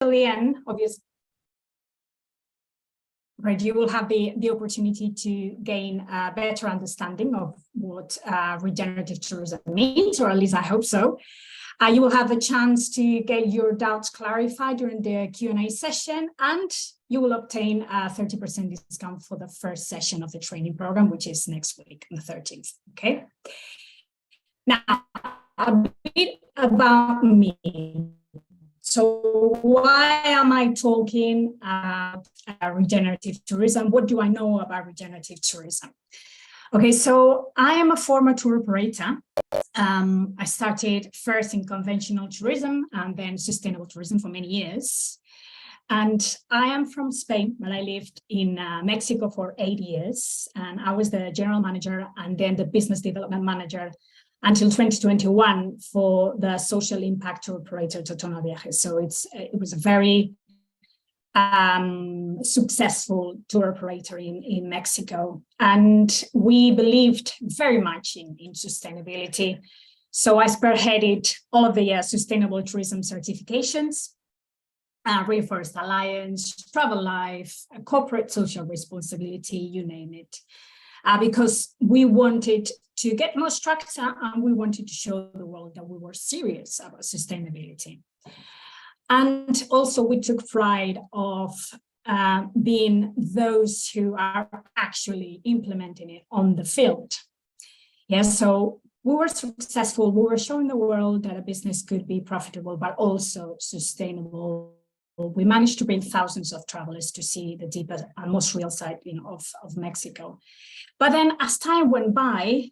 the end, obviously, right, you will have the opportunity to gain a better understanding of what regenerative tourism means, or at least I hope so. You will have a chance to get your doubts clarified during the Q&A session, and you will obtain a 30% discount for the first session of the training program, which is next week on the 13th, okay? Now, a bit about me. So why am I talking about regenerative tourism? What do I know about regenerative tourism? Okay, so I am a former tour operator. I started first in conventional tourism and then sustainable tourism for many years. And I am from Spain, but I lived in Mexico for 8 years. And I was the general manager and then the business development manager until 2021 for the social impact tour operator Totona Viajes. So it was a very successful tour operator in Mexico. And we believed very much in sustainability. So I spearheaded all of the sustainable tourism certifications, Rainforest Alliance, Travel Life, corporate social responsibility, you name it, because we wanted to get more structure and we wanted to show the world that we were serious about sustainability. And also we took pride of being those who are actually implementing it on the field. Yes, so we were successful. We were showing the world that a business could be profitable, but also sustainable. We managed to bring thousands of travelers to see the deepest and most real side, of Mexico. But then as time went by,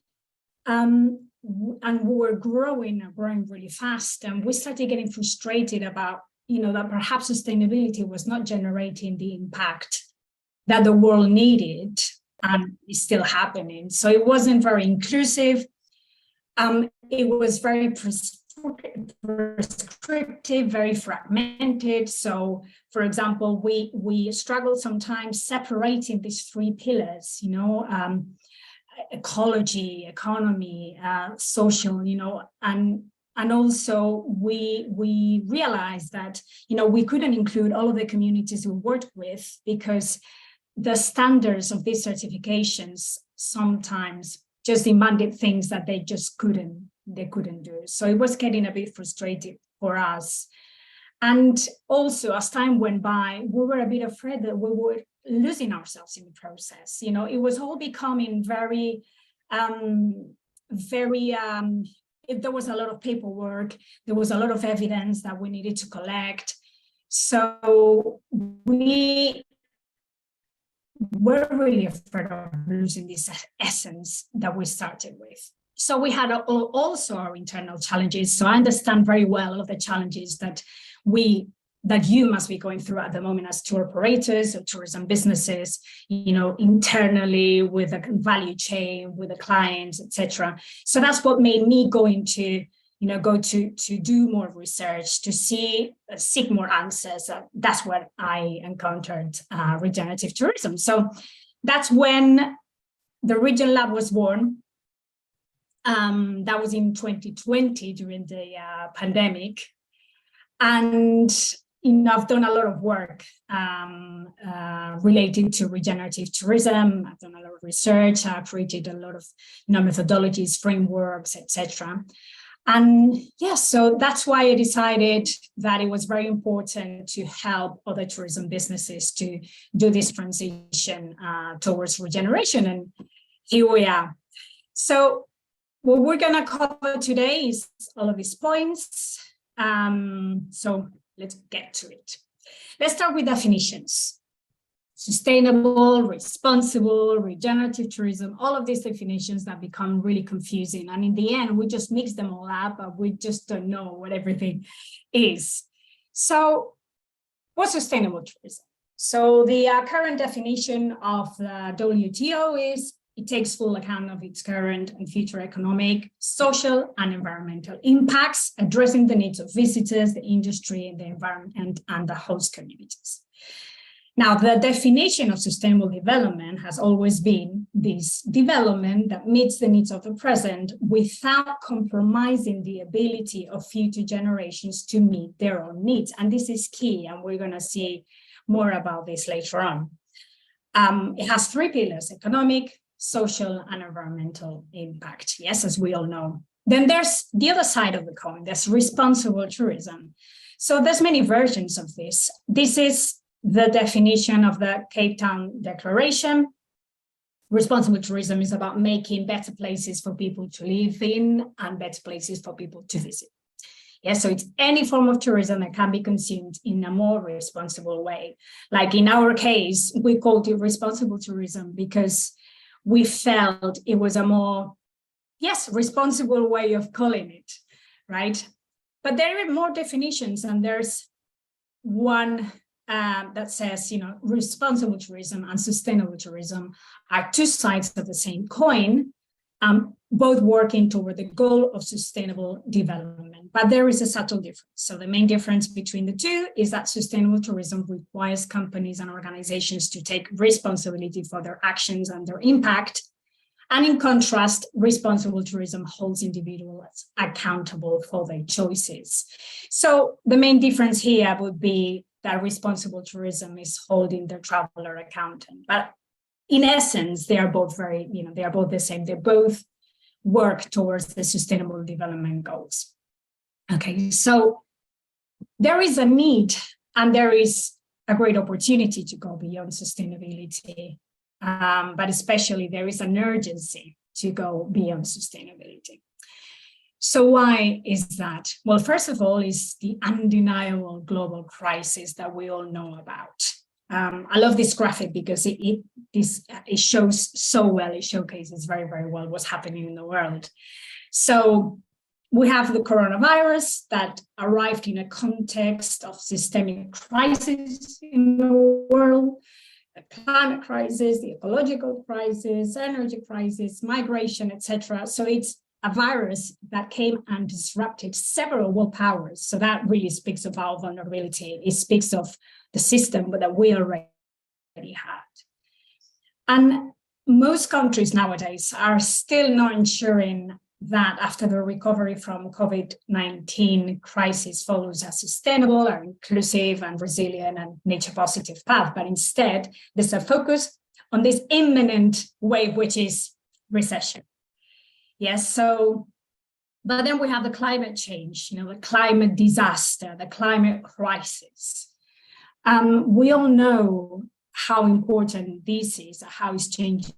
and we were growing really fast, and we started getting frustrated about, that perhaps sustainability was not generating the impact that the world needed, and is still happening. So it wasn't very inclusive. It was very prescriptive, very fragmented. So, for example, we struggled sometimes separating these three pillars, ecology, economy, social, and also we realized that, we couldn't include all of the communities we worked with because the standards of these certifications sometimes just demanded things that they just couldn't do. So it was getting a bit frustrating for us. And also as time went by, we were a bit afraid that we were losing ourselves in the process. It was all becoming very, there was a lot of paperwork, there was a lot of evidence that we needed to collect. So we were really afraid of losing this essence that we started with. So we had also our internal challenges. So I understand very well all of the challenges that you must be going through at the moment as tour operators or tourism businesses, internally with the value chain, with the clients, etc. So that's what made me go to do more research, to seek more answers. That's when I encountered regenerative tourism. So that's when the RegenLab was born. That was in 2020 during the pandemic. And I've done a lot of work related to regenerative tourism. I've done a lot of research. I've created a lot of methodologies, frameworks, etc. And yes, so that's why I decided that it was very important to help other tourism businesses to do this transition towards regeneration. And here we are. So what we're going to cover today is all of these points. So let's get to it. Let's start with definitions. Sustainable, responsible, regenerative tourism, all of these definitions that become really confusing. And in the end, we just mix them all up, but we just don't know what everything is. So what's sustainable tourism? So the current definition of the WTO is it takes full account of its current and future economic, social, and environmental impacts, addressing the needs of visitors, the industry, the environment, and the host communities. Now, the definition of sustainable development has always been this development that meets the needs of the present without compromising the ability of future generations to meet their own needs. And this is key, and we're going to see more about this later on. It has three pillars: economic, social, and environmental impact. Yes, as we all know. Then there's the other side of the coin. There's responsible tourism. So there's many versions of this. This is the definition of the Cape Town Declaration. Responsible tourism is about making better places for people to live in and better places for people to visit. Yeah, so it's any form of tourism that can be consumed in a more responsible way. Like in our case, we called it responsible tourism because we felt it was a more, responsible way of calling it, right? But there are more definitions, and there's one that says, responsible tourism and sustainable tourism are two sides of the same coin, both working toward the goal of sustainable development. But there is a subtle difference. So the main difference between the two is that sustainable tourism requires companies and organizations to take responsibility for their actions and their impact. And in contrast, responsible tourism holds individuals accountable for their choices. So the main difference here would be that responsible tourism is holding the traveler accountable. But in essence, they are both they are both the same. They both work towards the sustainable development goals. Okay, so there is a need and there is a great opportunity to go beyond sustainability, but especially there is an urgency to go beyond sustainability. So why is that? Well, first of all, is the undeniable global crisis that we all know about. I love this graphic because it shows so well, it showcases very, very well what's happening in the world. So we have the coronavirus that arrived in a context of systemic crisis in the world, the climate crisis, the ecological crisis, energy crisis, migration, etc. So it's a virus that came and disrupted several world powers. So that really speaks of our vulnerability. It speaks of the system that we already had. And most countries nowadays are still not ensuring that after the recovery from COVID-19 crisis follows a sustainable, or inclusive and resilient and nature positive path, but instead there's a focus on this imminent wave, which is recession. Yes, so, but then we have the climate change, the climate disaster, the climate crisis. We all know how important this is, how it's changing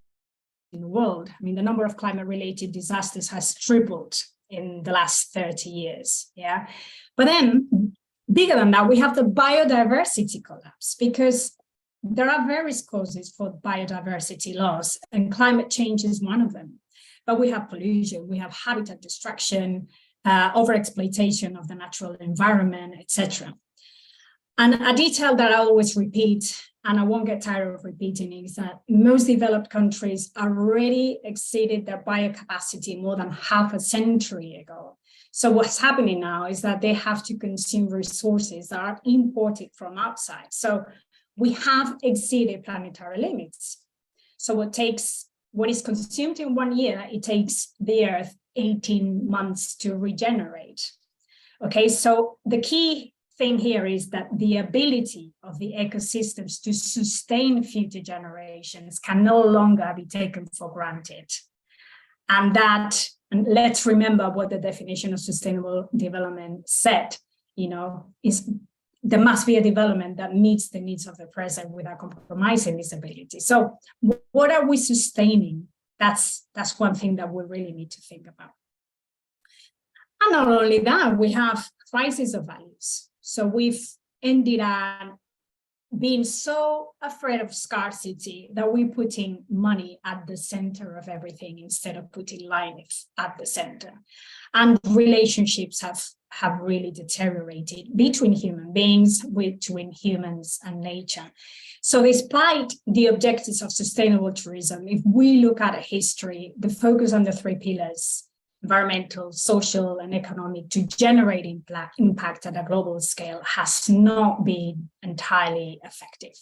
in the world. I mean, the number of climate-related disasters has tripled in the last 30 years, yeah? But then, bigger than that, we have the biodiversity collapse, because there are various causes for biodiversity loss, and climate change is one of them. But we have pollution, we have habitat destruction, overexploitation of the natural environment, etc. And a detail that I always repeat, and I won't get tired of repeating, is that most developed countries already exceeded their biocapacity more than half a century ago. So what's happening now is that they have to consume resources that are imported from outside. So we have exceeded planetary limits. So what is consumed in 1 year, it takes the Earth 18 months to regenerate. Okay, so the key thing here is that the ability of the ecosystems to sustain future generations can no longer be taken for granted. And let's remember what the definition of sustainable development said, is there must be a development that meets the needs of the present without compromising this ability. So what are we sustaining? That's one thing that we really need to think about. And not only that, we have crisis of values. So we've ended up being so afraid of scarcity that we're putting money at the center of everything instead of putting life at the center. And relationships have really deteriorated between human beings, between humans and nature. So despite the objectives of sustainable tourism, if we look at history, the focus on the three pillars, environmental, social, and economic, to generate impact at a global scale has not been entirely effective.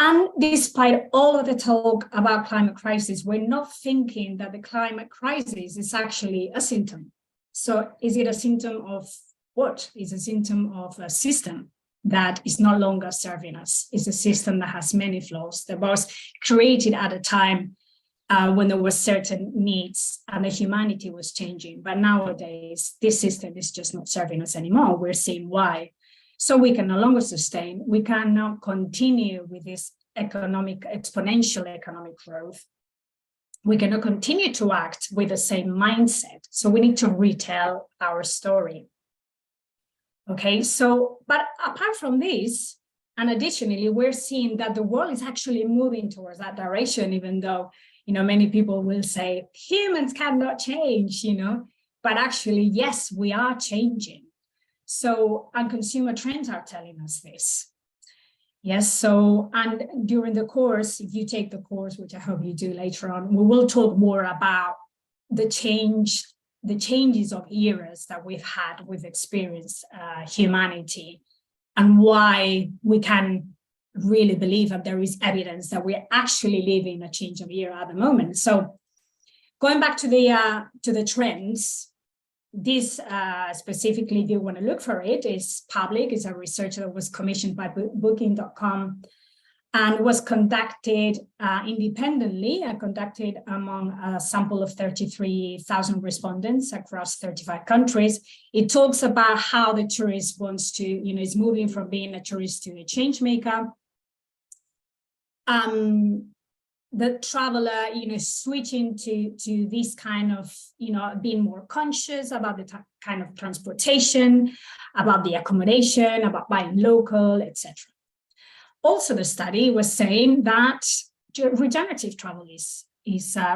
And despite all of the talk about climate crisis, we're not thinking that the climate crisis is actually a symptom. So is it a symptom of what? It's a symptom of a system that is no longer serving us. It's a system that has many flaws, that was created at a time when there were certain needs and the humanity was changing. But nowadays, this system is just not serving us anymore. We're seeing why. So we can no longer sustain, we cannot continue with this exponential economic growth. We cannot continue to act with the same mindset. So we need to retell our story. Okay, so, but apart from this, and additionally, we're seeing that the world is actually moving towards that direction, even though, many people will say humans cannot change, but actually, yes, we are changing. So, and consumer trends are telling us this. Yes, so, and during the course, if you take the course, which I hope you do later on, we will talk more about the changes of eras that we've experienced humanity, and why we can really believe that there is evidence that we're actually living a change of era at the moment. So going back to the trends, this specifically, if you want to look for it, is public. It's a research that was commissioned by Booking.com and was conducted independently, conducted among a sample of 33,000 respondents across 35 countries. It talks about how the tourist wants to, is moving from being a tourist to a change maker. The traveler, switching to this kind of, being more conscious about the kind of transportation, about the accommodation, about buying local, etc. Also, the study was saying that regenerative travel is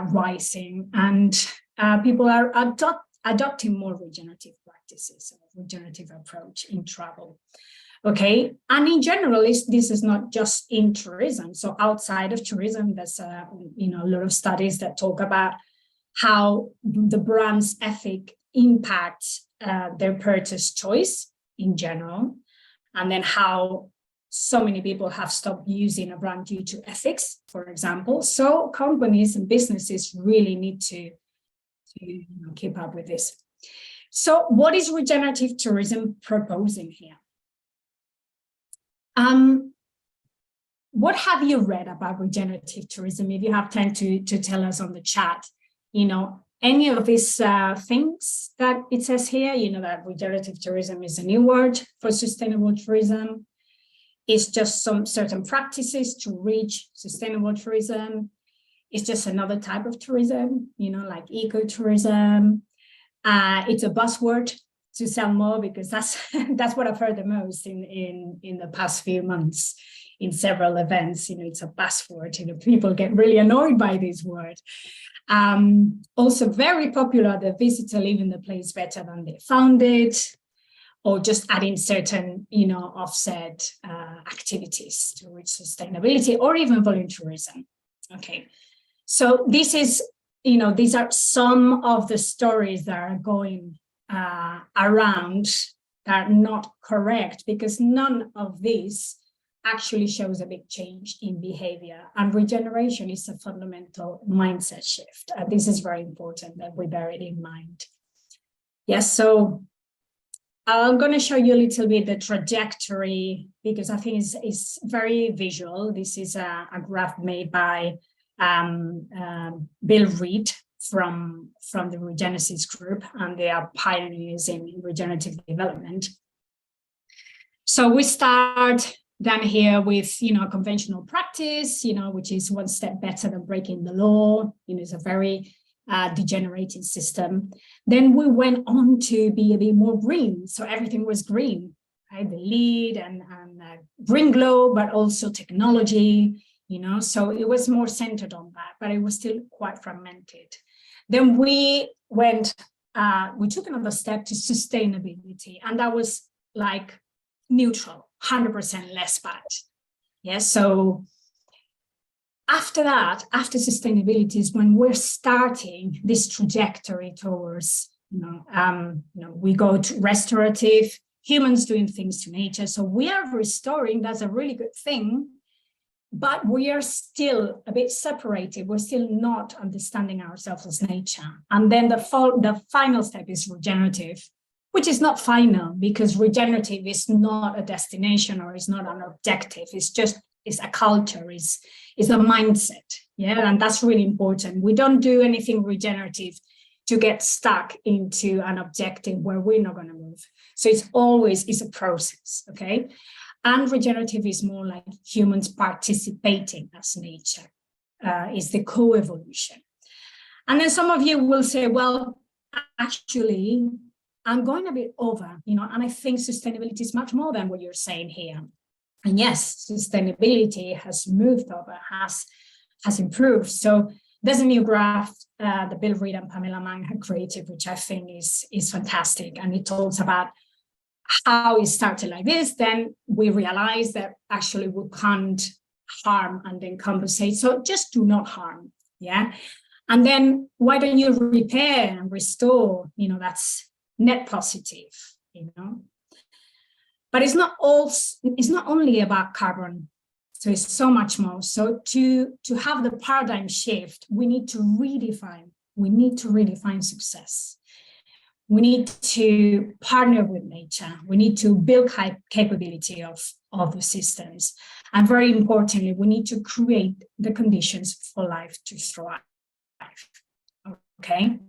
rising, and people are adopting more regenerative practices, a regenerative approach in travel. Okay, and in general, this is not just in tourism. So outside of tourism, there's a lot of studies that talk about how the brand's ethic impacts their purchase choice in general, and then how so many people have stopped using a brand due to ethics, for example. So companies and businesses really need to keep up with this. So what is regenerative tourism proposing here? What have you read about regenerative tourism? If you have time to tell us on the chat, any of these things that it says here, that regenerative tourism is a new word for sustainable tourism. It's just some certain practices to reach sustainable tourism. It's just another type of tourism, like ecotourism. It's a buzzword to sell more, because that's what I've heard the most in the past few months in several events. It's a buzzword. People get really annoyed by this word. Also very popular, the visitor leaving the place better than they found it, or just adding certain, offset activities to reach sustainability, or even volunteerism. Okay, so this is, these are some of the stories that are going around that are not correct, because none of this actually shows a big change in behavior, and regeneration is a fundamental mindset shift. This is very important that we bear it in mind. Yes, so I'm going to show you a little bit the trajectory, because I think it's very visual. This is a graph made by Bill Reed from the Regenesis group, and they are pioneers in regenerative development. So we start down here with, conventional practice, which is one step better than breaking the law. It's a very degenerating system. Then we went on to be a bit more green. So everything was green, right? The lead and green glow, but also technology, so it was more centered on that, but it was still quite fragmented. Then we took another step to sustainability, and that was like neutral, 100% less bad. Yes, so after that, after sustainability is when we're starting this trajectory towards, we go to restorative, humans doing things to nature. So we are restoring, that's a really good thing. But we are still a bit separated. We're still not understanding ourselves as nature. And then the final step is regenerative, which is not final, because regenerative is not a destination or is not an objective. It's a culture, it's a mindset. Yeah, and that's really important. We don't do anything regenerative to get stuck into an objective where we're not going to move. So it's a process, okay? And regenerative is more like humans participating as nature, is the co-evolution. And then some of you will say, well, actually, I'm going a bit over, and I think sustainability is much more than what you're saying here. And yes, sustainability has moved over, has improved. So there's a new graph that Bill Reed and Pamela Mann have created, which I think is fantastic. And it talks about how it started like this. Then we realized that actually we can't harm and then compensate. So just do not harm. Yeah. And then why don't you repair and restore? That's net positive, But it's not only about carbon. So it's so much more. So to have the paradigm shift, we need to redefine success. We need to partner with nature. We need to build capability of the systems. And very importantly, we need to create the conditions for life to thrive. Okay.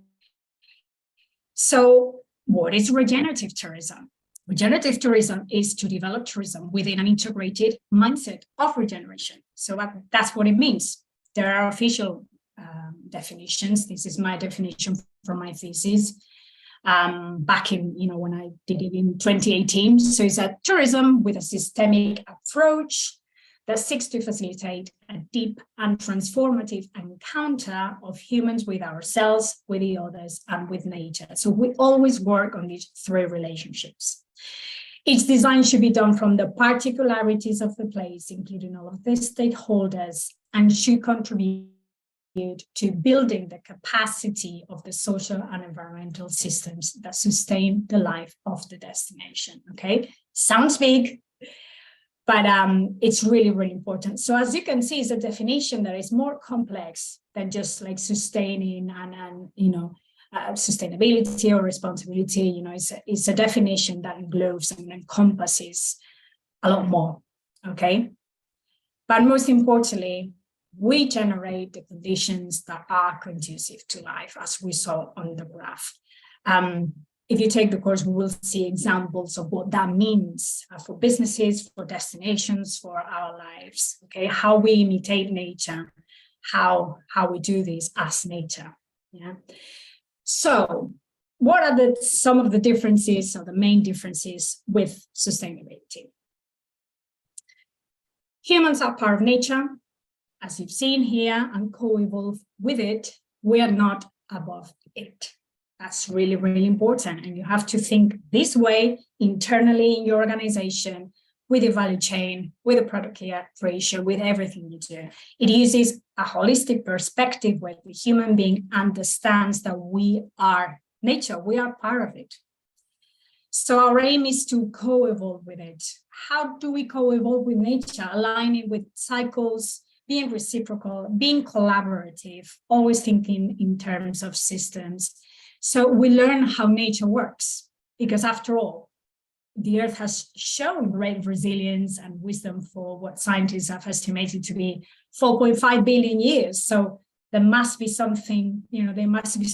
So what is regenerative tourism? Regenerative tourism is to develop tourism within an integrated mindset of regeneration. So that's what it means. There are official definitions. This is my definition for my thesis. Back in, when I did it in 2018. So it's a tourism with a systemic approach that seeks to facilitate a deep and transformative encounter of humans with ourselves, with the others, and with nature. So we always work on these three relationships. Each design should be done from the particularities of the place, including all of the stakeholders, and should contribute to building the capacity of the social and environmental systems that sustain the life of the destination. Okay, sounds big, but it's really, really important. So as you can see, it's a definition that is more complex than just like sustaining and sustainability or responsibility. It's a definition that englobes and encompasses a lot more. Okay, but most importantly, we generate the conditions that are conducive to life, as we saw on the graph. If you take the course, we will see examples of what that means for businesses, for destinations, for our lives. Okay, how we imitate nature, how we do this as nature. Yeah. So, what are some of the differences or the main differences with sustainability? Humans are part of nature, as you've seen here, and co-evolve with it. We are not above it. That's really, really important. And you have to think this way internally in your organization, with the value chain, with the product creation, with everything you do. It uses a holistic perspective where the human being understands that we are nature, we are part of it. So our aim is to co-evolve with it. How do we co-evolve with nature? Aligning with cycles, being reciprocal, being collaborative, always thinking in terms of systems. So we learn how nature works, because after all, the Earth has shown great resilience and wisdom for what scientists have estimated to be 4.5 billion years. So there must be something, they must be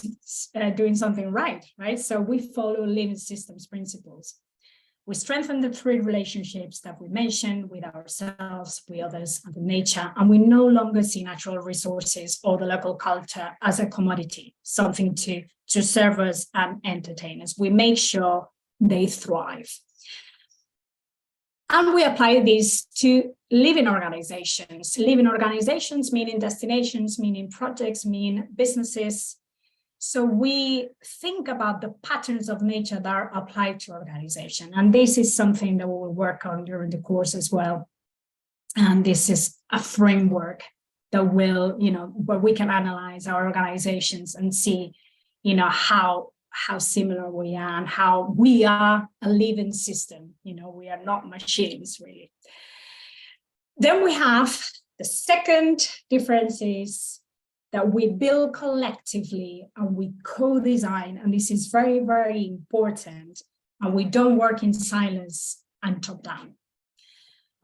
doing something right? So we follow living systems principles. We strengthen the three relationships that we mentioned with ourselves, with others, and with nature, and we no longer see natural resources or the local culture as a commodity, something to serve us and entertain us. We make sure they thrive. And we apply this to living organizations. Living organizations meaning destinations, meaning projects, meaning businesses. So we think about the patterns of nature that are applied to organization. And this is something that we will work on during the course as well. And this is a framework that will, where we can analyze our organizations and see, how similar we are and how we are a living system. We are not machines, really. Then we have The second difference is that we build collectively and we co-design, and this is very, very important, and we don't work in silence and top down.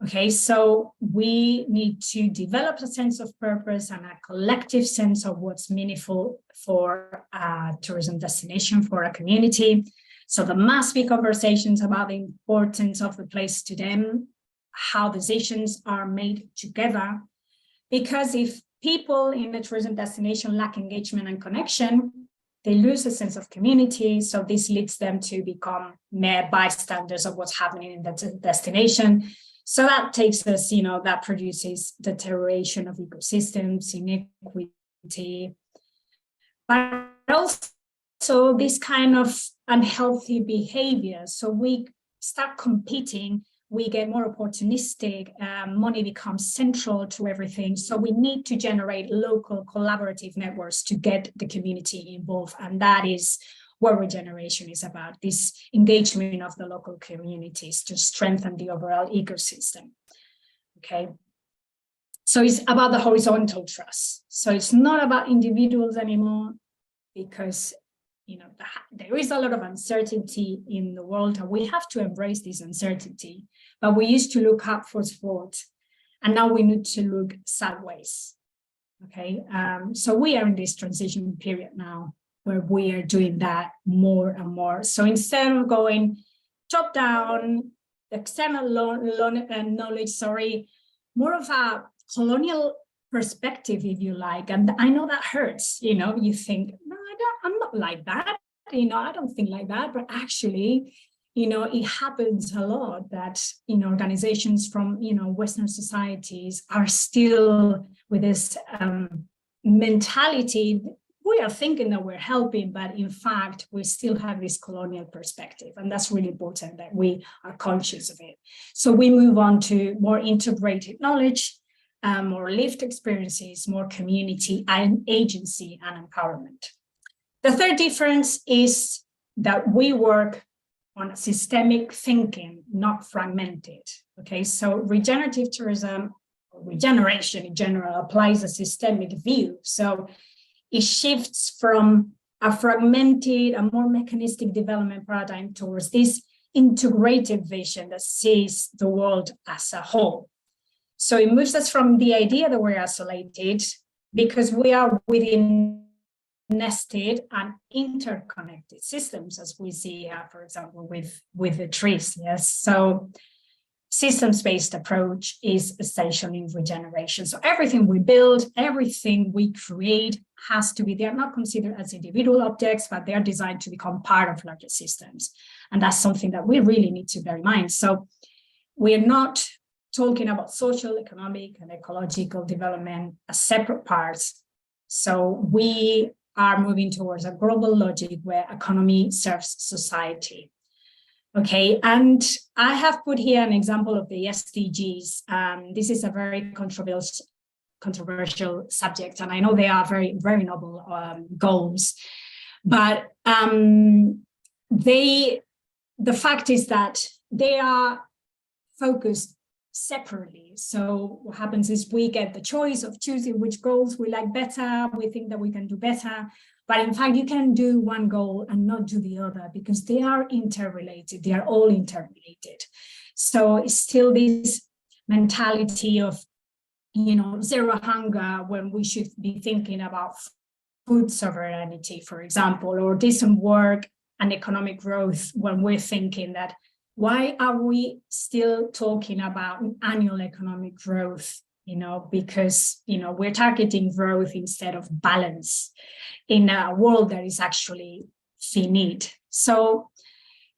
Okay, so we need to develop a sense of purpose and a collective sense of what's meaningful for a tourism destination, for a community. So there must be conversations about the importance of the place to them, how decisions are made together, because if people in a tourism destination lack engagement and connection, they lose a sense of community. So this leads them to become mere bystanders of what's happening in the destination. So that takes us, that produces deterioration of ecosystems, inequity, but also this kind of unhealthy behavior. So we start competing, we get more opportunistic, money becomes central to everything. So we need to generate local collaborative networks to get the community involved. And that is what regeneration is about, this engagement of the local communities to strengthen the overall ecosystem. Okay. So it's about the horizontal trust. So it's not about individuals anymore, because there is a lot of uncertainty in the world, and we have to embrace this uncertainty. But we used to look upwards forward, and now we need to look sideways. Okay, so we are in this transition period now where we are doing that more and more. So instead of going top down, external knowledge, more of a colonial perspective, if you like. And I know that hurts, you think, no, I'm not like that. I don't think like that, but actually, it happens a lot that, organizations from, Western societies are still with this mentality. We are thinking that we're helping, but in fact, we still have this colonial perspective. And that's really important that we are conscious of it. So we move on to more integrated knowledge, more lived experiences, more community and agency and empowerment. The third difference is that we work on systemic thinking, not fragmented. Okay, so regenerative tourism, or regeneration in general, applies a systemic view. So it shifts from a fragmented, a more mechanistic development paradigm towards this integrative vision that sees the world as a whole. So it moves us from the idea that we're isolated, because we are within nested and interconnected systems, as we see here, for example, with the trees. Yes, so systems-based approach is essential in regeneration. So everything we build, everything we create has to be, they're not considered as individual objects, but they're designed to become part of larger systems. And that's something that we really need to bear in mind. So we're not talking about social, economic, and ecological development as separate parts. So we are moving towards a global logic where economy serves society. Okay, and I have put here an example of the SDGs. This is a very controversial subject, and I know they are very, very noble goals, but the fact is that they are focused separately. So what happens is we get the choice of choosing which goals we like better, we think that we can do better, but in fact you can do one goal and not do the other because they are interrelated, they are all interrelated. So it's still this mentality of, zero hunger when we should be thinking about food sovereignty, for example, or decent work and economic growth when we're thinking that why are we still talking about annual economic growth? Because, we're targeting growth instead of balance in a world that is actually finite. So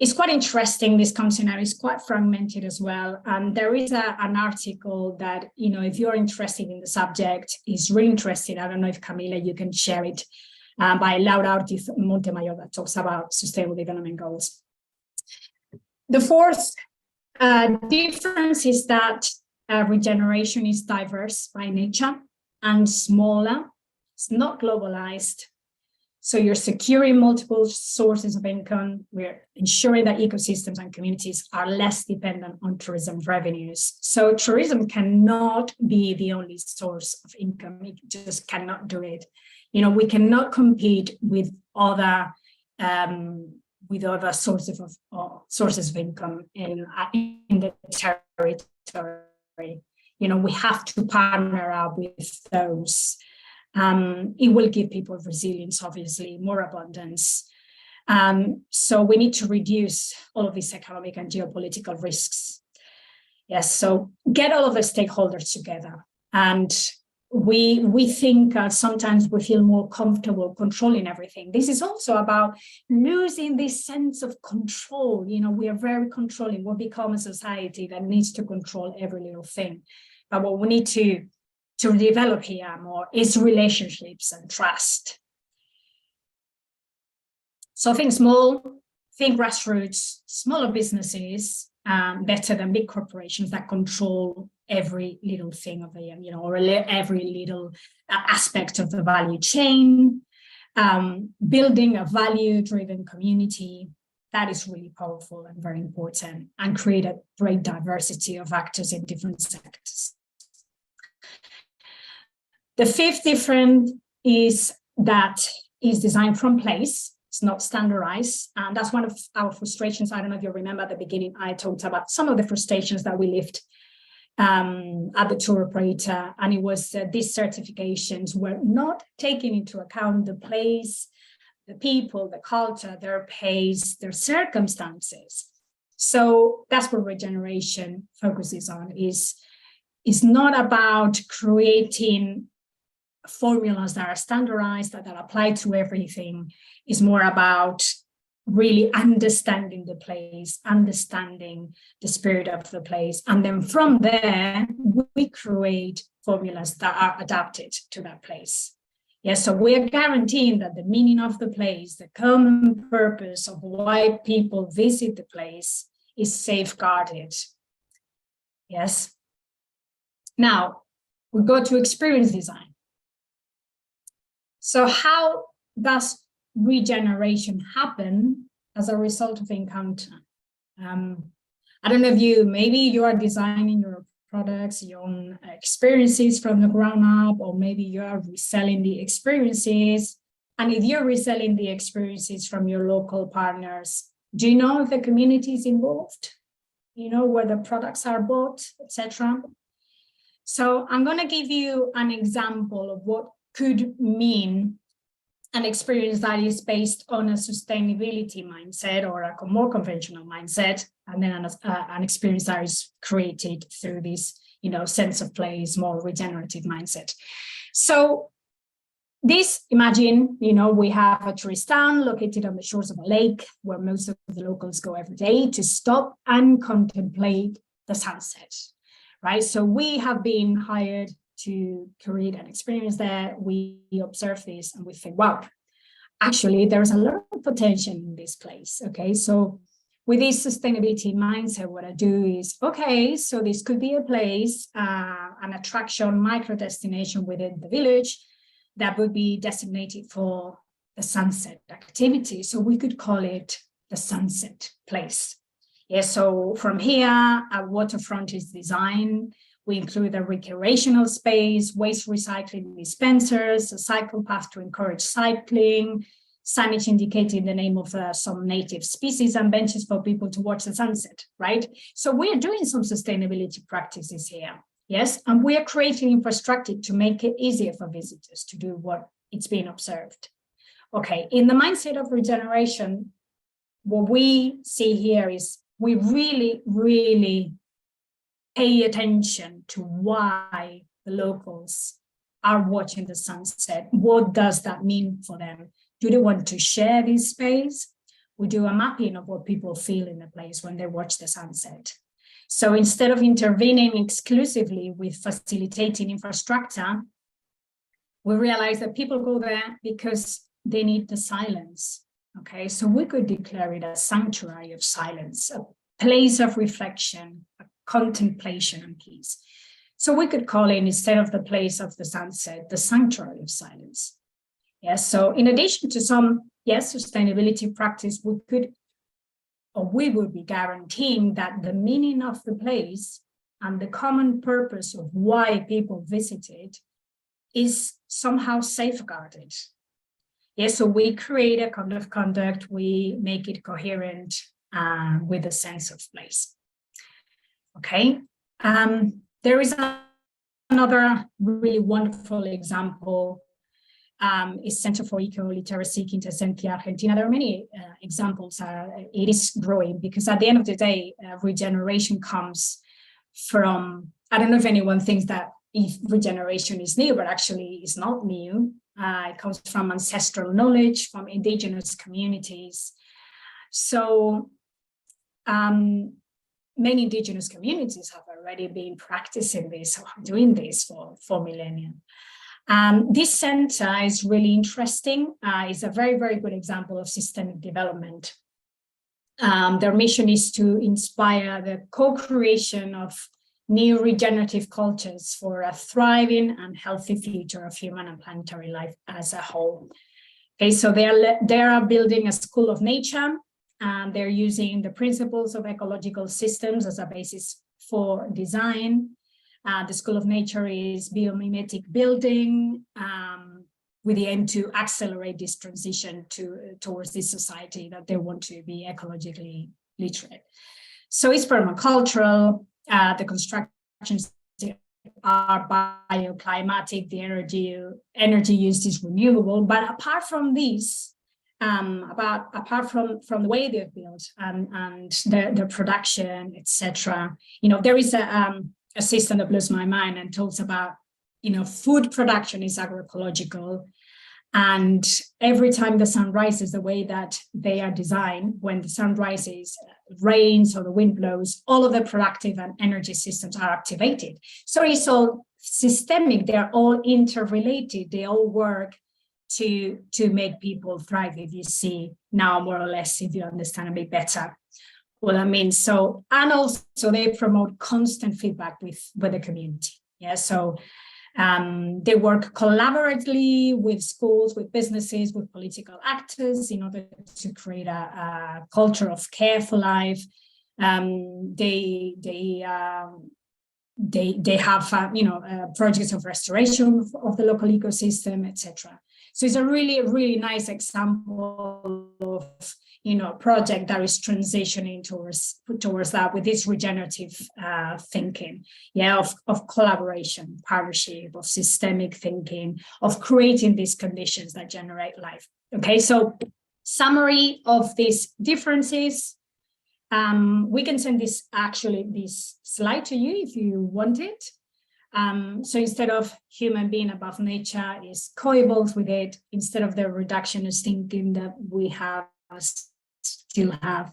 it's quite interesting. This concept is quite fragmented as well. And there is an article that, if you're interested in the subject, is really interesting. I don't know if Camila, you can share it, by Laura Ortiz Montemayor, that talks about sustainable development goals. The fourth difference is that regeneration is diverse by nature and smaller. It's not globalized. So you're securing multiple sources of income. We're ensuring that ecosystems and communities are less dependent on tourism revenues. So tourism cannot be the only source of income. It just cannot do it. You know, we cannot compete with other sources of income in the territory. You know, we have to partner up with those. It will give people resilience, obviously, more abundance. So we need to reduce all of these economic and geopolitical risks. Yes, so get all of the stakeholders together. And we think sometimes we feel more comfortable controlling everything. This is also about losing this sense of control. You know, we are very controlling. We'll become a society that needs to control every little thing. But what we need to develop here more is relationships and trust. So think small, think grassroots, smaller businesses, better than big corporations that control every little thing of the, you know, or every little aspect of the value chain. Building a value-driven community, that is really powerful and very important, and create a great diversity of actors in different sectors. The fifth difference is that it's designed from place. It's not standardized. And that's one of our frustrations. I don't know if you remember at the beginning, I talked about some of the frustrations that we lived at the tour operator. And it was these certifications were not taking into account the place, the people, the culture, their pace, their circumstances. So that's what regeneration focuses on, is not about creating formulas that are standardized, that apply to everything. Is more about really understanding the place, understanding the spirit of the place. And then from there, we create formulas that are adapted to that place. Yes, so we're guaranteeing that the meaning of the place, the common purpose of why people visit the place is safeguarded. Yes. Now, we go to experience design. So how does regeneration happen as a result of encounter? I don't know if maybe you are designing your products, your own experiences from the ground up, or maybe you are reselling the experiences. And if you're reselling the experiences from your local partners, do you know if the community is involved? You know, where the products are bought, etc. So I'm going to give you an example of what could mean an experience that is based on a sustainability mindset or a more conventional mindset, and then an experience that is created through this, you know, sense of place, more regenerative mindset. So this, imagine, you know, we have a tourist town located on the shores of a lake where most of the locals go every day to stop and contemplate the sunset, right? So we have been hired to create an experience there. We observe this and we think, wow, actually there's a lot of potential in this place. Okay, so with this sustainability mindset, what I do is, okay, so this could be a place, an attraction, micro destination within the village that would be designated for the sunset activity. So we could call it the sunset place. Yeah, so from here, a waterfront is designed. We include a recreational space, waste recycling dispensers, a cycle path to encourage cycling, signage indicating the name of some native species, and benches for people to watch the sunset, right? So we're doing some sustainability practices here, yes? And we are creating infrastructure to make it easier for visitors to do what it's being observed. Okay, in the mindset of regeneration, what we see here is we really, really pay attention to why the locals are watching the sunset. What does that mean for them? Do they want to share this space? We do a mapping of what people feel in the place when they watch the sunset. So instead of intervening exclusively with facilitating infrastructure, we realize that people go there because they need the silence. Okay, so we could declare it a sanctuary of silence, a place of reflection, a contemplation and peace. So we could call it, instead of the place of the sunset, the sanctuary of silence. Yes, so in addition to some, yes, sustainability practice, we would be guaranteeing that the meaning of the place and the common purpose of why people visit it is somehow safeguarded. Yes, so we create a code of conduct, we make it coherent with a sense of place. Okay, there is another really wonderful example, is Center for Eco-Literacy, Quintessencia, Argentina. There are many examples. It is growing because at the end of the day, regeneration comes from, I don't know if anyone thinks that if regeneration is new, but actually it's not new. It comes from ancestral knowledge, from indigenous communities. So many indigenous communities have already been practicing this or doing this for millennia. This center is really interesting. It's a very, very good example of systemic development. Their mission is to inspire the co-creation of new regenerative cultures for a thriving and healthy future of human and planetary life as a whole. Okay, so they are building a school of nature, and they're using the principles of ecological systems as a basis for design. The School of Nature is biomimetic building with the aim to accelerate this transition towards this society that they want to be ecologically literate. So it's permacultural, the constructions are bioclimatic, the energy used is renewable, but apart from this, apart from the way they're built and their production, etc., there is a system that blows my mind and talks about, food production is agroecological, and every time the sun rises, the way that they are designed, when the sun rises, rains or the wind blows, all of the productive and energy systems are activated. So it's all systemic, they're all interrelated, they all work to make people thrive, if you see now more or less, if you understand a bit better what I mean. So, and also they promote constant feedback with the community. Yeah, so they work collaboratively with schools, with businesses, with political actors in order to create a culture of care for life. They have projects of restoration of the local ecosystem, etc. So it's a really, really nice example of project that is transitioning towards that with this regenerative thinking, of collaboration, partnership, of systemic thinking, of creating these conditions that generate life. Okay, so summary of these differences. We can send this slide to you if you want it. So instead of human being above nature is co-evolves with it, instead of the reductionist thinking that we still have,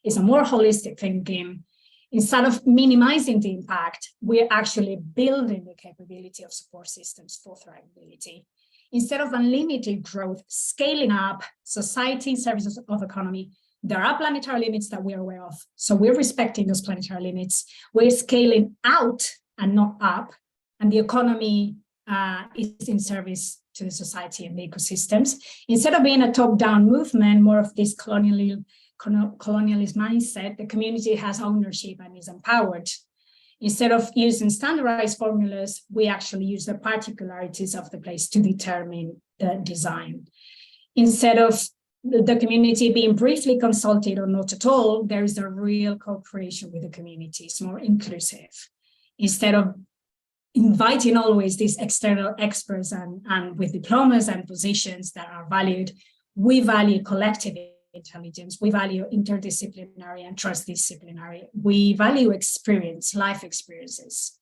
is a more holistic thinking. Instead of minimizing the impact, we're actually building the capability of support systems for thrivability. Instead of unlimited growth, scaling up society, services of economy, there are planetary limits that we're aware of. So we're respecting those planetary limits. We're scaling out and not up. And the economy is in service to the society and the ecosystems. Instead of being a top-down movement, more of this colonialist mindset, the community has ownership and is empowered. Instead of using standardized formulas, we actually use the particularities of the place to determine the design. Instead of the community being briefly consulted or not at all, there is a real co-creation with the community. It's more inclusive. Instead of inviting always these external experts and with diplomas and positions that are valued, we value collective intelligence, we value interdisciplinary and transdisciplinary, we value experience, life experiences.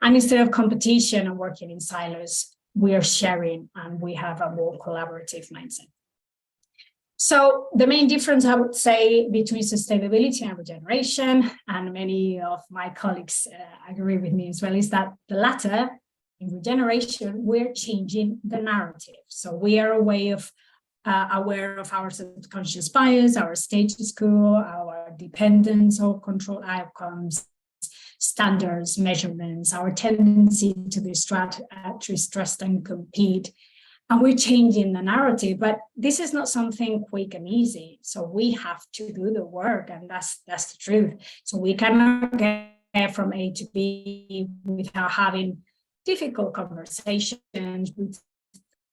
And instead of competition and working in silos, we are sharing and we have a more collaborative mindset. So the main difference, I would say, between sustainability and regeneration, and many of my colleagues agree with me as well, is that the latter, in regeneration, we're changing the narrative. So we are aware of our subconscious bias, our status quo, our dependence or control outcomes, standards, measurements, our tendency to distrust and compete, And we're changing the narrative, but this is not something quick and easy. So we have to do the work, and that's the truth. So we cannot get from A to B without having difficult conversations,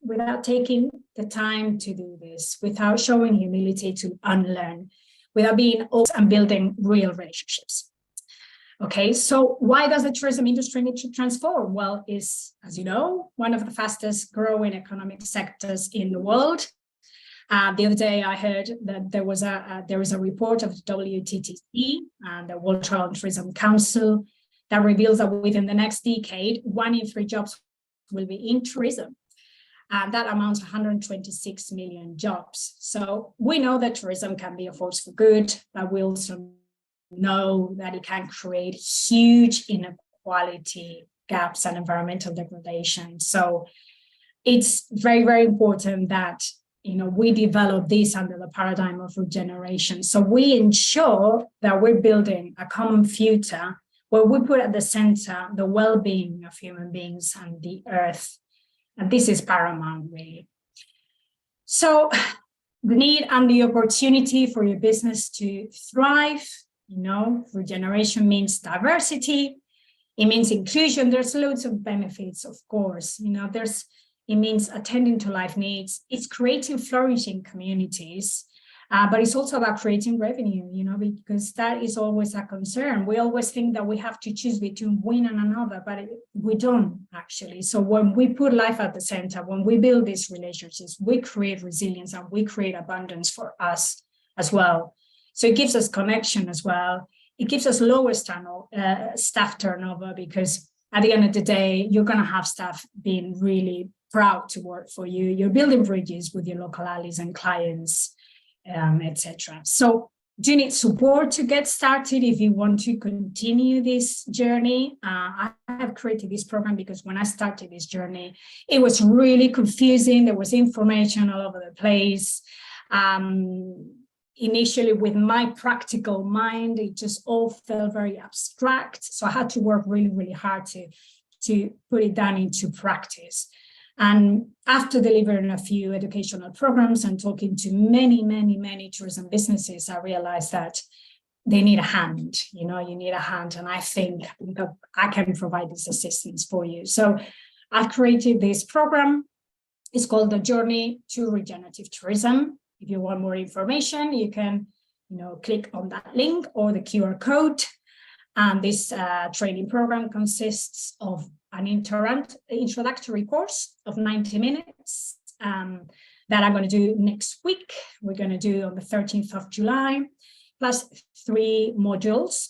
without taking the time to do this, without showing humility to unlearn, without being open and building real relationships. Okay, so why does the tourism industry need to transform? Well, it's, as you know, one of the fastest growing economic sectors in the world. The other day, I heard that there is a report of the WTTC, the World Travel and Tourism Council, that reveals that within the next decade, 1 in 3 jobs will be in tourism. And that amounts to 126 million jobs. So we know that tourism can be a force for good, but we also know that it can create huge inequality gaps and environmental degradation. So it's very, very important that we develop this under the paradigm of regeneration. So we ensure that we're building a common future where we put at the center the well-being of human beings and the earth. And this is paramount, really. So the need and the opportunity for your business to thrive, regeneration means diversity. It means inclusion. There's loads of benefits, of course. It means attending to life needs. It's creating flourishing communities, but it's also about creating revenue, because that is always a concern. We always think that we have to choose between one and another, but we don't actually. So when we put life at the center, when we build these relationships, we create resilience and we create abundance for us as well. So it gives us connection as well. It gives us lower staff turnover, because at the end of the day, you're going to have staff being really proud to work for you. You're building bridges with your local allies and clients, etc. So do you need support to get started if you want to continue this journey? I have created this program because when I started this journey, it was really confusing. There was information all over the place. Initially, with my practical mind, it just all felt very abstract. So I had to work really, really hard to put it down into practice. And after delivering a few educational programs and talking to many, many, many tourism businesses, I realized that they need a hand. You need a hand. And I think that I can provide this assistance for you. So I've created this program. It's called The Journey to Regenerative Tourism. If you want more information, you can, click on that link or the QR code. And this training program consists of an introductory course of 90 minutes that I'm going to do next week. We're going to do on the 13th of July, plus 3 modules.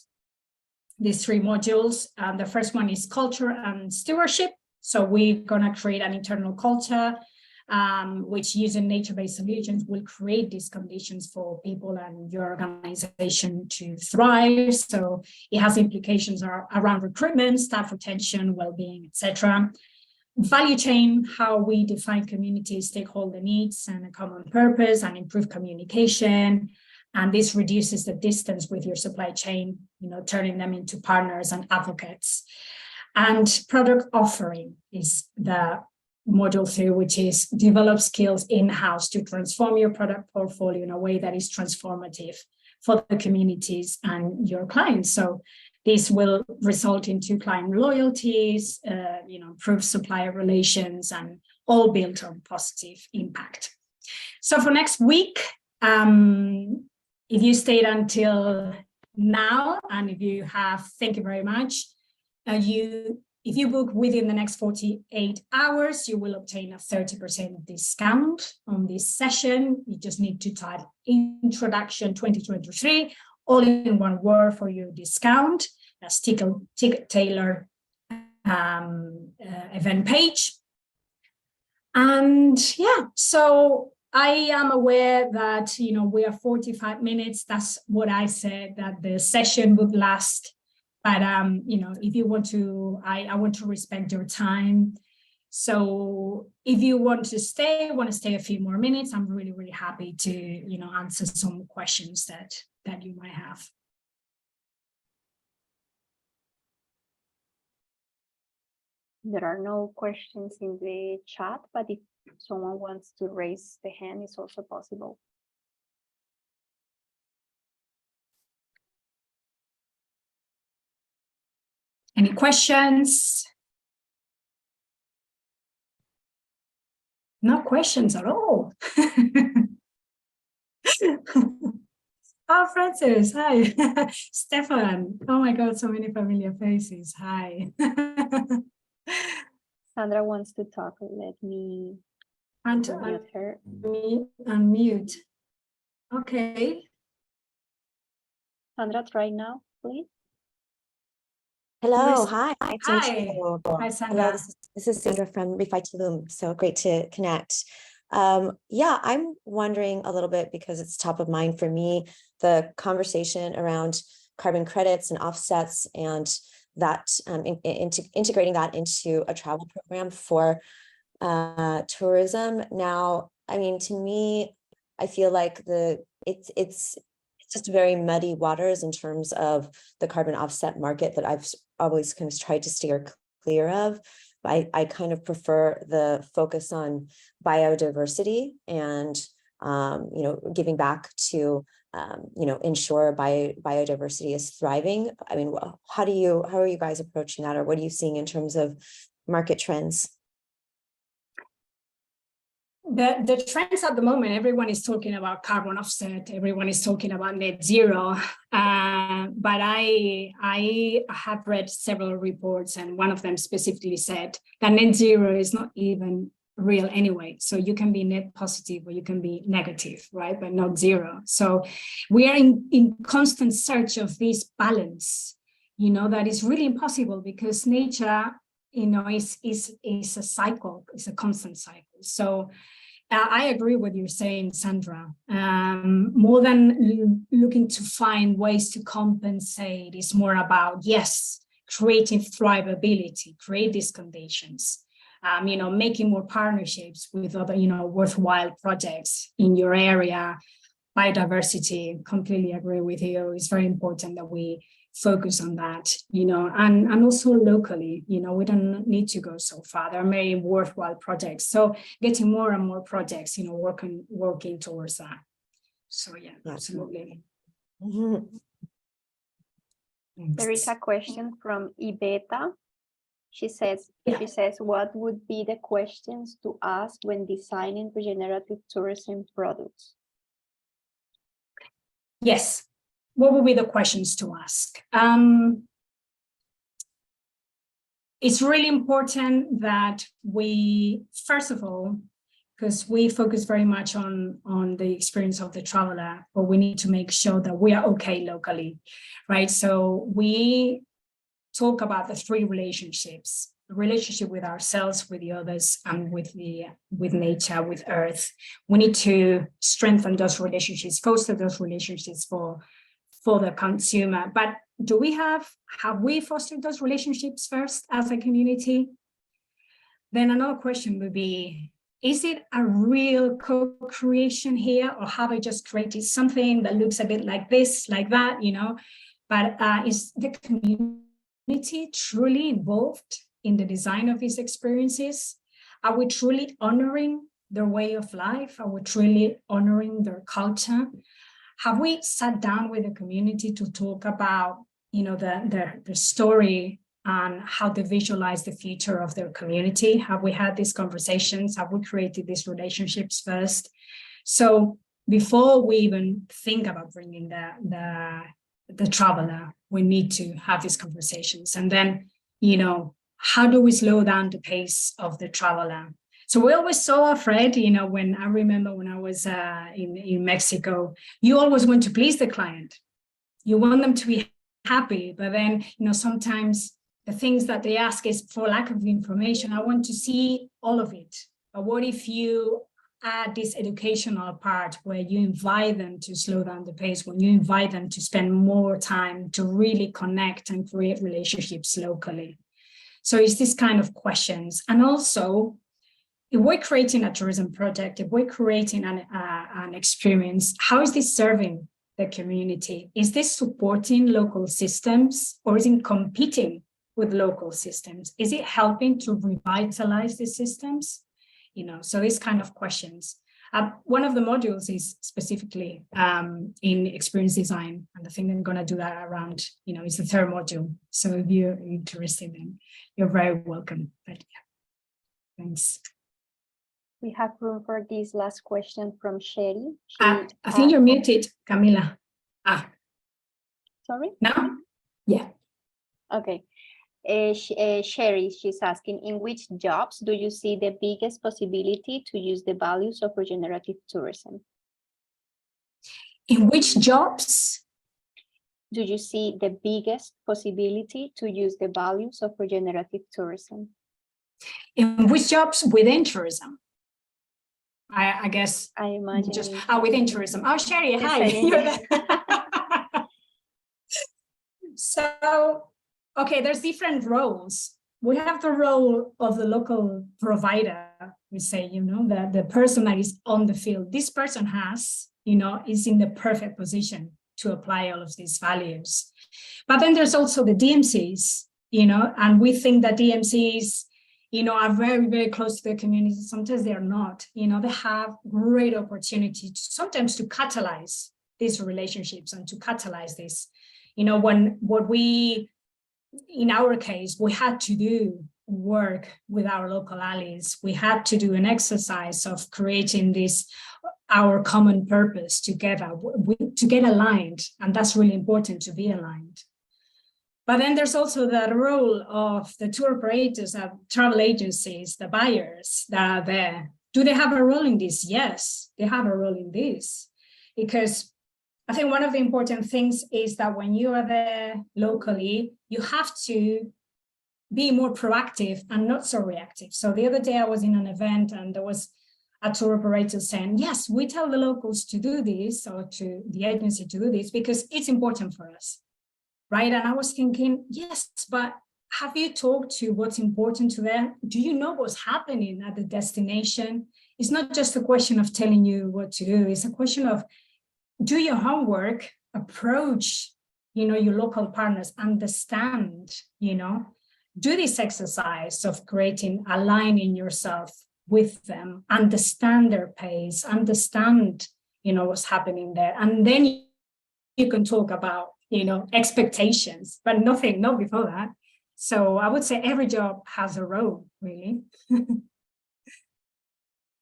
These 3 modules, the first one is culture and stewardship. So we're going to create an internal culture which, using nature-based solutions, will create these conditions for people and your organization to thrive. So it has implications around recruitment, staff retention, well-being, etc. Value chain, how we define community stakeholder needs and a common purpose and improve communication. And this reduces the distance with your supply chain, turning them into partners and advocates. And product offering is the module 2, which is develop skills in-house to transform your product portfolio in a way that is transformative for the communities and your clients. So this will result into client loyalties, improve supplier relations, and all built on positive impact. So for next week, if you stayed until now, and if you have, thank you very much. If you book within the next 48 hours, you will obtain a 30% discount on this session. You just need to type Introduction 2023, all in one word for your discount. That's Ticket Tailor event page. And yeah, so I am aware that, we are 45 minutes. That's what I said that the session would last. But, if you want to, I want to respect your time. So if you want to stay a few more minutes, I'm really, really happy to, answer some questions that you might have. There are no questions in the chat, but if someone wants to raise the hand, it's also possible. Any questions? No questions at all. Oh, Francis, hi. Stefan, oh my God, so many familiar faces. Hi. Sandra wants to talk. Let me unmute her. Unmute. Okay. Sandra, try now, please. Hello, hi. Hi. Hi, Sandra. Hello, this is Sandra from Refight to Loom. So great to connect. Yeah, I'm wondering a little bit, because it's top of mind for me, the conversation around carbon credits and offsets, and that integrating that into a travel program for tourism. Now, I mean, to me, I feel like it's just very muddy waters in terms of the carbon offset market that I've always kind of tried to steer clear of. I kind of prefer the focus on biodiversity and, you know, giving back to, you know, ensure biodiversity is thriving. I mean, how are you guys approaching that, or what are you seeing in terms of market trends? The trends at the moment, everyone is talking about carbon offset, everyone is talking about net zero, but I have read several reports, and one of them specifically said that net zero is not even real anyway. So you can be net positive or you can be negative, right? But not zero. So we are in constant search of this balance, you know, that is really impossible, because nature, you know, is a cycle, it's a constant cycle. So I agree with you saying, Sandra. More than looking to find ways to compensate, it's more about, yes, creating thrivability, create these conditions, you know, making more partnerships with other, you know, worthwhile projects in your area. Biodiversity, completely agree with you. It's very important that we focus on that, you know, and also locally, you know, we don't need to go so far. There are many worthwhile projects. So getting more and more projects, you know, working towards that. So yeah, absolutely. Mm-hmm. There is a question from Ibeta. She says, what would be the questions to ask when designing regenerative tourism products? Yes. What would be the questions to ask? It's really important that we, first of all, because we focus very much on the experience of the traveler, but we need to make sure that we are okay locally, right? So we talk about the three relationships: the relationship with ourselves, with the others, and with nature, with Earth. We need to strengthen those relationships, foster those relationships for the consumer. But have we fostered those relationships first as a community? Then another question would be, is it a real co-creation here, or have I just created something that looks a bit like this, like that, you know? But is the community truly involved in the design of these experiences? Are we truly honoring their way of life? Are we truly honoring their culture? Have we sat down with the community to talk about, you know, the story and how they visualize the future of their community? Have we had these conversations? Have we created these relationships first? So before we even think about bringing the traveler, we need to have these conversations. And then, you know, how do we slow down the pace of the traveler? So we're always so afraid, you know, when I remember when I was in Mexico, you always want to please the client. You want them to be happy, but then, you know, sometimes the things that they ask is for lack of information. I want to see all of it. But what if you add this educational part where you invite them to slow down the pace, when you invite them to spend more time to really connect and create relationships locally? So it's this kind of questions. And also, if we're creating a tourism project, if we're creating an experience, how is this serving the community? Is this supporting local systems, or is it competing with local systems? Is it helping to revitalize the systems? So these kind of questions. One of the modules is specifically in experience design, and I think I'm going to do that around, it's the third module. So if you're interested, then you're very welcome. But yeah, thanks. We have room for this last question from Sherry. I think you're muted, Camila. Sorry? Now? Yeah. Okay. Sherry, she's asking, in which jobs do you see the biggest possibility to use the values of regenerative tourism? In which jobs? Do you see the biggest possibility to use the values of regenerative tourism? In which jobs within tourism? I guess. I imagine. Just within tourism. Oh, Sherry, hi. So, okay, there's different roles. We have the role of the local provider. We say, the person that is on the field. This person has, is in the perfect position to apply all of these values. But then there's also the DMCs, and we think that DMCs, are very, very close to the community. Sometimes they are not, they have great opportunity sometimes to catalyze these relationships and to catalyze this. In our case, we had to do work with our local allies. We had to do an exercise of creating our common purpose together, to get aligned. And that's really important, to be aligned. But then there's also the role of the tour operators, travel agencies, the buyers that are there. Do they have a role in this? Yes, they have a role in this. Because I think one of the important things is that when you are there locally, you have to be more proactive and not so reactive. So the other day I was in an event and there was a tour operator saying, yes, we tell the locals to do this, or to the agency to do this because it's important for us, right? And I was thinking, yes, but have you talked to what's important to them? Do you know what's happening at the destination? It's not just a question of telling you what to do. It's a question of do your homework, approach, your local partners, understand, do this exercise of aligning yourself with them, understand their pace, understand, what's happening there. And then you can talk about, expectations, but not before that. So I would say every job has a role, really.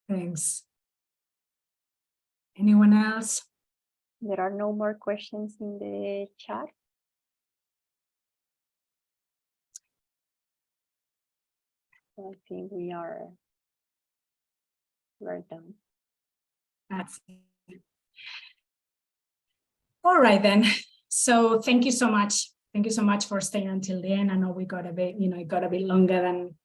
Thanks. Anyone else? There are no more questions in the chat. So I think we're done. That's it. All right then. So thank you so much. Thank you so much for staying until the end. I know we got a bit, it got a bit longer than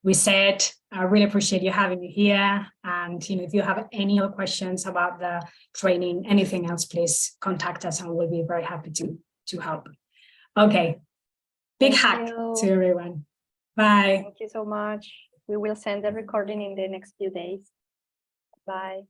we said. I really appreciate you having me here. And if you have any other questions about the training, anything else, please contact us and we'll be very happy to help. Okay. Big hug to everyone. Bye. Thank you so much. We will send the recording in the next few days. Bye.